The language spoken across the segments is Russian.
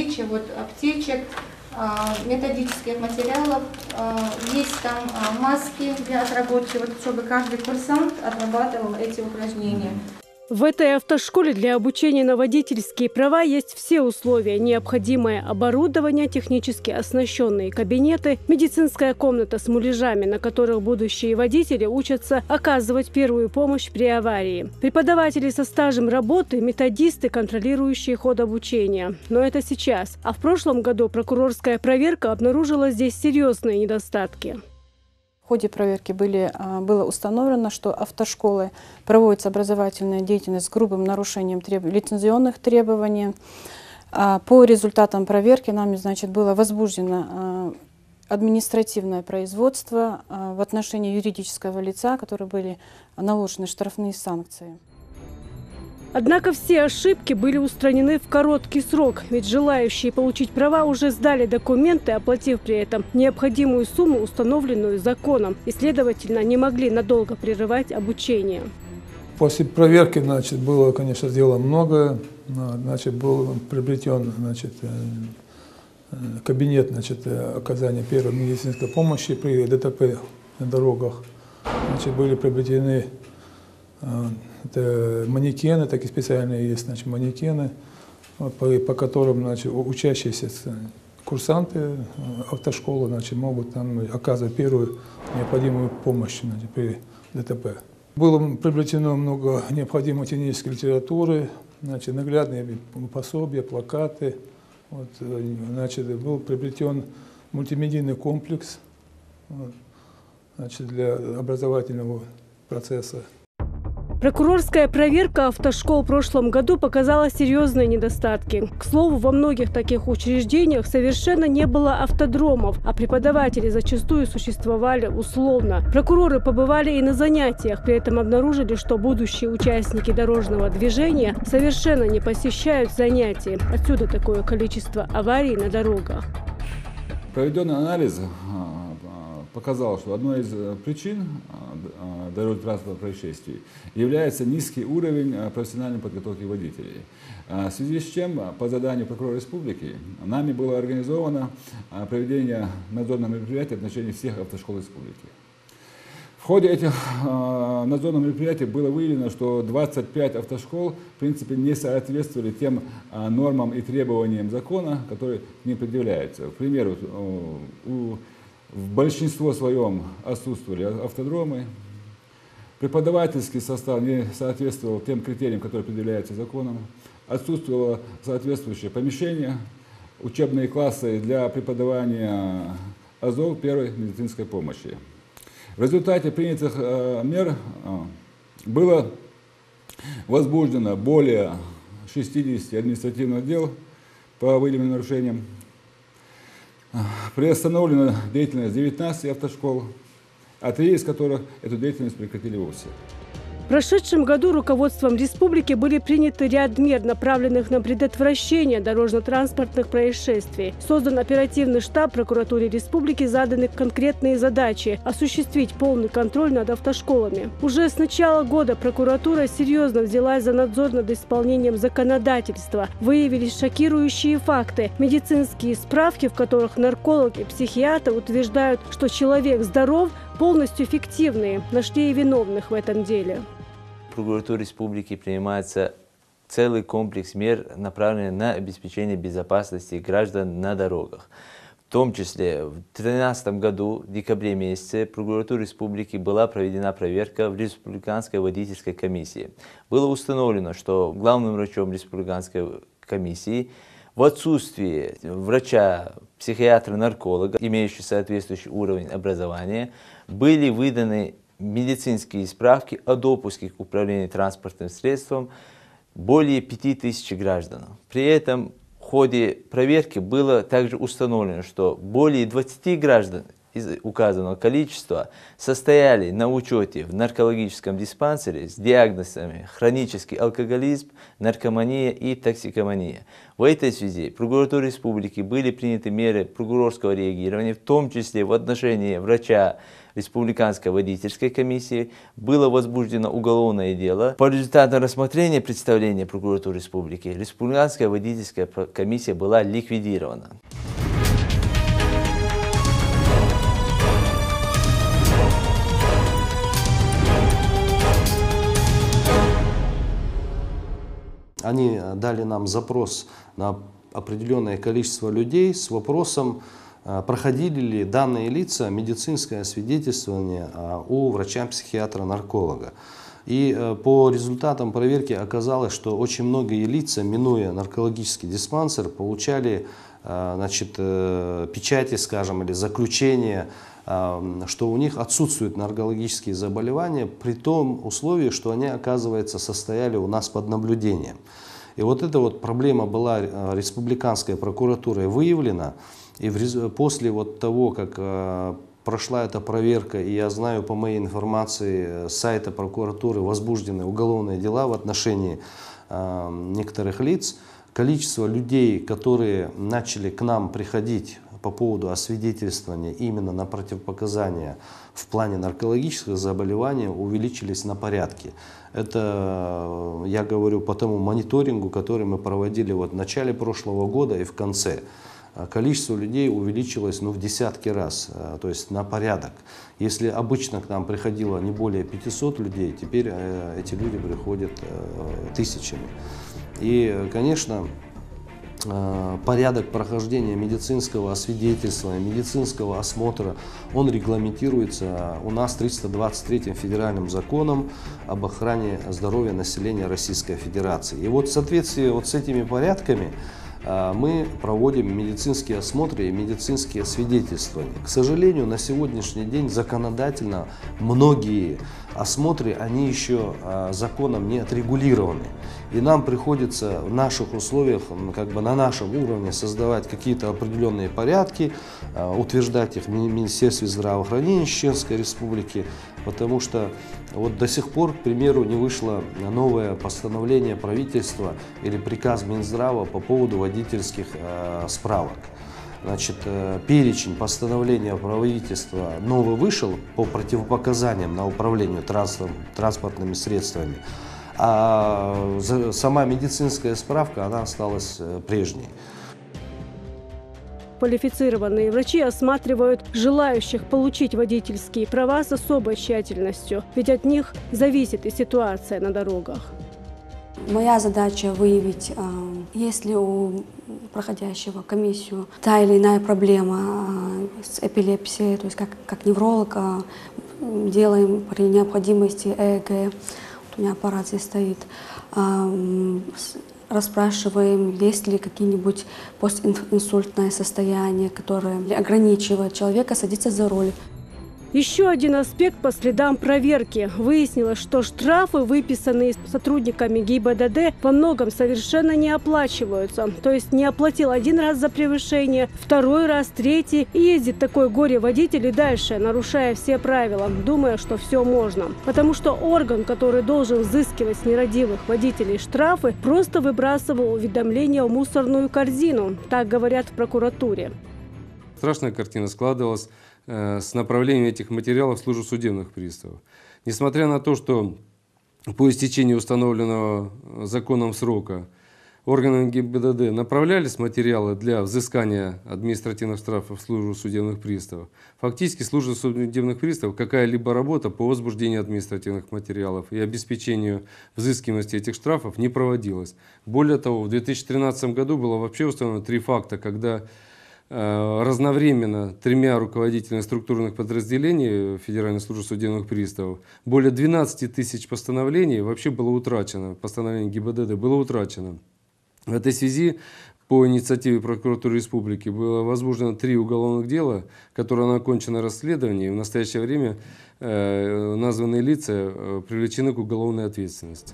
наличие вот аптечек, методических материалов, есть там маски для отработки, вот, чтобы каждый курсант отрабатывал эти упражнения. В этой автошколе для обучения на водительские права есть все условия. Необходимое оборудование, технически оснащенные кабинеты, медицинская комната с муляжами, на которых будущие водители учатся оказывать первую помощь при аварии. Преподаватели со стажем работы, методисты, контролирующие ход обучения. Но это сейчас. А в прошлом году прокурорская проверка обнаружила здесь серьезные недостатки. В ходе проверки было установлено, что автошколы проводится образовательная деятельность с грубым нарушением лицензионных требований. По результатам проверки нами, было возбуждено административное производство в отношении юридического лица, которым были наложены штрафные санкции. Однако все ошибки были устранены в короткий срок, ведь желающие получить права уже сдали документы, оплатив при этом необходимую сумму, установленную законом, и, следовательно, не могли надолго прерывать обучение. После проверки, было, конечно, сделано многое. Был приобретен, кабинет, оказания первой медицинской помощи при ДТП на дорогах. Были приобретены манекены, такие специальные есть, манекены, по которым, учащиеся курсанты автошколы, могут там оказывать первую необходимую помощь при ДТП. Было приобретено много необходимой технической литературы, наглядные пособия, плакаты. Был приобретен мультимедийный комплекс для образовательного процесса. Прокурорская проверка автошкол в прошлом году показала серьезные недостатки. К слову, во многих таких учреждениях совершенно не было автодромов, а преподаватели зачастую существовали условно. Прокуроры побывали и на занятиях, при этом обнаружили, что будущие участники дорожного движения совершенно не посещают занятия. Отсюда такое количество аварий на дорогах. Проведенный анализ показал, что одной из причин дорожно-транспортных происшествий является низкий уровень профессиональной подготовки водителей. В связи с чем, по заданию прокурора республики, нами было организовано проведение надзорного мероприятия в отношении всех автошкол республики. В ходе этих надзорных мероприятий было выявлено, что 25 автошкол в принципе не соответствовали тем нормам и требованиям закона, которые к ним предъявляются. К примеру, в большинстве своем отсутствовали автодромы, преподавательский состав не соответствовал тем критериям, которые предъявляются законом, отсутствовало соответствующее помещение, учебные классы для преподавания АЗОВ первой медицинской помощи. В результате принятых мер было возбуждено более 60 административных дел по выявленным нарушениям. Приостановлена деятельность 19 автошкол, а 3 из которых эту деятельность прекратили вовсе. В прошедшем году руководством республики были приняты ряд мер, направленных на предотвращение дорожно-транспортных происшествий. Создан оперативный штаб прокуратуре республики, заданы конкретные задачи – осуществить полный контроль над автошколами. Уже с начала года прокуратура серьезно взялась за надзор над исполнением законодательства. Выявились шокирующие факты. Медицинские справки, в которых нарколог и психиатр утверждают, что человек здоров, полностью фиктивные. Нашли и виновных в этом деле. В прокуратуре республики принимается целый комплекс мер, направленных на обеспечение безопасности граждан на дорогах. В том числе в 2013 году, в декабре месяце, в прокуратуре республики была проведена проверка в Республиканской водительской комиссии. Было установлено, что главным врачом Республиканской комиссии в отсутствии врача, психиатра, нарколога, имеющего соответствующий уровень образования, были выданы медицинские справки о допуске к управлению транспортным средством более 5000 граждан. При этом в ходе проверки было также установлено, что более 20 граждан из указанного количества состояли на учете в наркологическом диспансере с диагнозами хронический алкоголизм, наркомания и токсикомания. В этой связи прокуратурой республики были приняты меры прокурорского реагирования, в том числе в отношении врача Республиканской водительской комиссии. Было возбуждено уголовное дело. По результатам рассмотрения представления прокуратуры республики Республиканская водительская комиссия была ликвидирована. Они дали нам запрос на определенное количество людей с вопросом, проходили ли данные лица медицинское освидетельствование у врача-психиатра-нарколога. И по результатам проверки оказалось, что очень многие лица, минуя наркологический диспансер, получали печати, скажем, или заключения, что у них отсутствуют наркологические заболевания, при том условии, что они, оказывается, состояли у нас под наблюдением. И вот эта вот проблема была республиканской прокуратурой выявлена, и после вот того, как прошла эта проверка, и я знаю по моей информации с сайта прокуратуры возбуждены уголовные дела в отношении некоторых лиц, количество людей, которые начали к нам приходить по поводу освидетельствования именно на противопоказания в плане наркологических заболеваний увеличились на порядке. Это я говорю по тому мониторингу, который мы проводили в начале прошлого года и в конце. Количество людей увеличилось в десятки раз, то есть на порядок. Если обычно к нам приходило не более 500 людей, теперь эти люди приходят тысячами. И, конечно, порядок прохождения медицинского освидетельствования, медицинского осмотра, он регламентируется у нас 323-м федеральным законом об охране здоровья населения Российской Федерации. И вот в соответствии с этими порядками мы проводим медицинские осмотры и медицинские освидетельствования. К сожалению, на сегодняшний день законодательно многие осмотры, они еще законом не отрегулированы. И нам приходится в наших условиях, на нашем уровне создавать какие-то определенные порядки, утверждать их в Министерстве здравоохранения Чеченской Республики, потому что вот до сих пор, к примеру, не вышло новое постановление правительства или приказ Минздрава по поводу водительских справок. Перечень постановления правительства новый вышел по противопоказаниям на управление транспортными средствами, а сама медицинская справка, она осталась прежней. Квалифицированные врачи осматривают желающих получить водительские права с особой тщательностью, ведь от них зависит и ситуация на дорогах. Моя задача выявить, есть ли у проходящего комиссию та или иная проблема с эпилепсией, то есть как невролог делаем при необходимости ЭЭГ, вот у меня аппарат здесь стоит, расспрашиваем, есть ли какие-нибудь постинсультное состояние, которое ограничивает человека садиться за руль. Еще один аспект по следам проверки. Выяснилось, что штрафы, выписанные сотрудниками ГИБДД, во многом совершенно не оплачиваются. То есть не оплатил один раз за превышение, второй раз, третий. И ездит такой горе-водитель и дальше, нарушая все правила, думая, что все можно. Потому что орган, который должен взыскивать с нерадивых водителей штрафы, просто выбрасывал уведомления в мусорную корзину. Так говорят в прокуратуре. Страшная картина складывалась с направлением этих материалов в службу судебных приставов. Несмотря на то, что по истечении установленного законом срока органами ГИБДД направлялись материалы для взыскания административных штрафов в службу судебных приставов, фактически служба судебных приставов какая-либо работа по возбуждению административных материалов и обеспечению взыскиваемости этих штрафов не проводилась. Более того, в 2013 году было вообще установлено 3 факта, когда разновременно 3 руководителями структурных подразделений Федеральной службы судебных приставов более 12 тысяч постановлений вообще было утрачено, постановление ГИБДД было утрачено. В этой связи по инициативе прокуратуры республики было возбуждено 3 уголовных дела, которые окончено расследование, и в настоящее время названные лица привлечены к уголовной ответственности.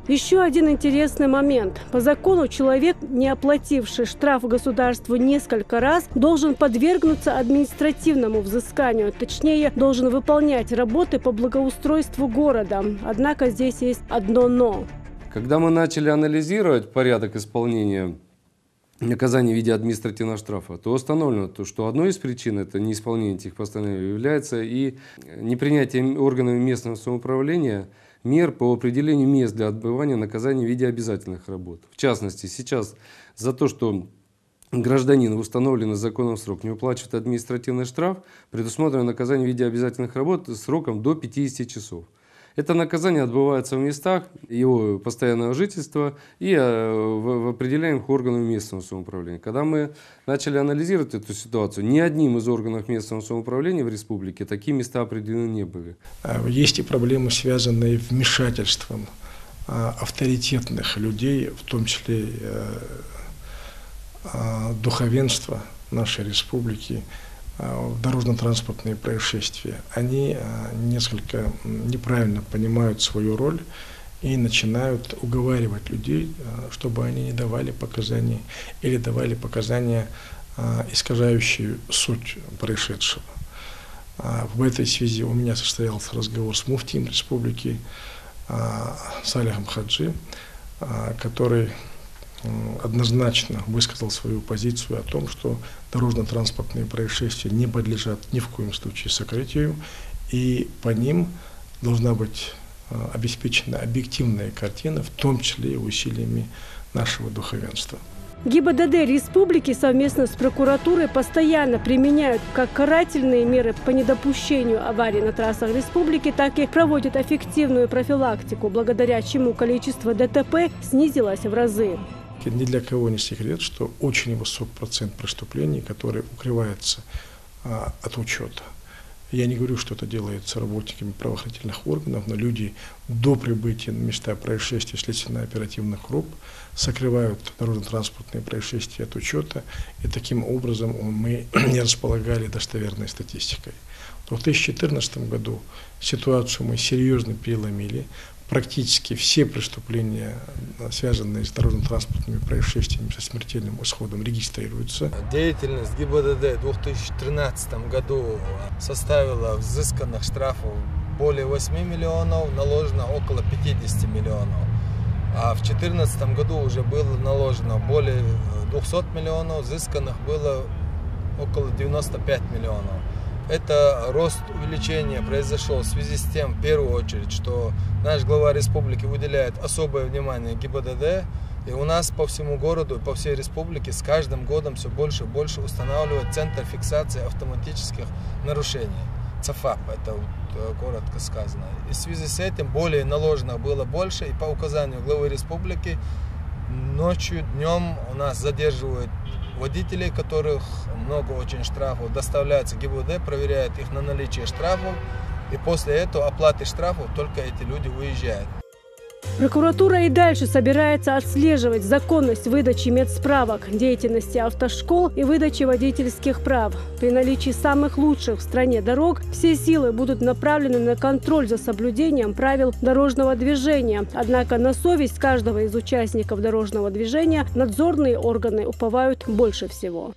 Еще один интересный момент. По закону человек, не оплативший штраф государству несколько раз, должен подвергнуться административному взысканию. Точнее, должен выполнять работы по благоустройству города. Однако здесь есть одно «но». Когда мы начали анализировать порядок исполнения наказания в виде административного штрафа, то установлено, что одной из причин это неисполнение этих постановлений является и непринятие органами местного самоуправления мер по определению мест для отбывания наказания в виде обязательных работ. В частности, сейчас за то, что гражданин в установленный законом срок не уплачивает административный штраф, предусмотрено наказание в виде обязательных работ сроком до 50 часов. Это наказание отбывается в местах его постоянного жительства и в определяемых органах местного самоуправления. Когда мы начали анализировать эту ситуацию, ни одним из органов местного самоуправления в республике такие места определены не были. Есть и проблемы, связанные с вмешательством авторитетных людей, в том числе духовенства нашей республики, в дорожно-транспортные происшествия. Они несколько неправильно понимают свою роль и начинают уговаривать людей, чтобы они не давали показания или давали показания, искажающие суть происшедшего. В этой связи у меня состоялся разговор с муфтием республики Салихом Хаджи, который однозначно высказал свою позицию о том, что дорожно-транспортные происшествия не подлежат ни в коем случае сокрытию, и по ним должна быть обеспечена объективная картина, в том числе и усилиями нашего духовенства. ГИБДД республики совместно с прокуратурой постоянно применяют как карательные меры по недопущению аварий на трассах республики, так и проводят эффективную профилактику, благодаря чему количество ДТП снизилось в разы. Ни для кого не секрет, что очень высок процент преступлений, которые укрываются от учета. Я не говорю, что это делается работниками правоохранительных органов, но люди до прибытия на места происшествия следственно-оперативных групп сокрывают дорожно-транспортные происшествия от учета, и таким образом мы не располагали достоверной статистикой. В 2014 году ситуацию мы серьезно переломили. Практически все преступления, связанные с дорожно-транспортными происшествиями со смертельным исходом, регистрируются. Деятельность ГИБДД в 2013 году составила взысканных штрафов более 8 миллионов, наложено около 50 миллионов. А в 2014 году уже было наложено более 200 миллионов, взысканных было около 95 миллионов. Это рост увеличения произошел в связи с тем, в первую очередь, что наш глава республики уделяет особое внимание ГИБДД, и у нас по всему городу и по всей республике с каждым годом все больше и больше устанавливает центр фиксации автоматических нарушений. ЦАФАП, это вот коротко сказано. И в связи с этим более наложено было больше, и по указанию главы республики ночью, днем у нас задерживают водителей, которых много очень штрафов, доставляются ГИБДД, проверяют их на наличие штрафов, и после этого оплаты штрафов только эти люди уезжают. Прокуратура и дальше собирается отслеживать законность выдачи медсправок, деятельности автошкол и выдачи водительских прав. При наличии самых лучших в стране дорог все силы будут направлены на контроль за соблюдением правил дорожного движения. Однако на совесть каждого из участников дорожного движения надзорные органы уповают больше всего.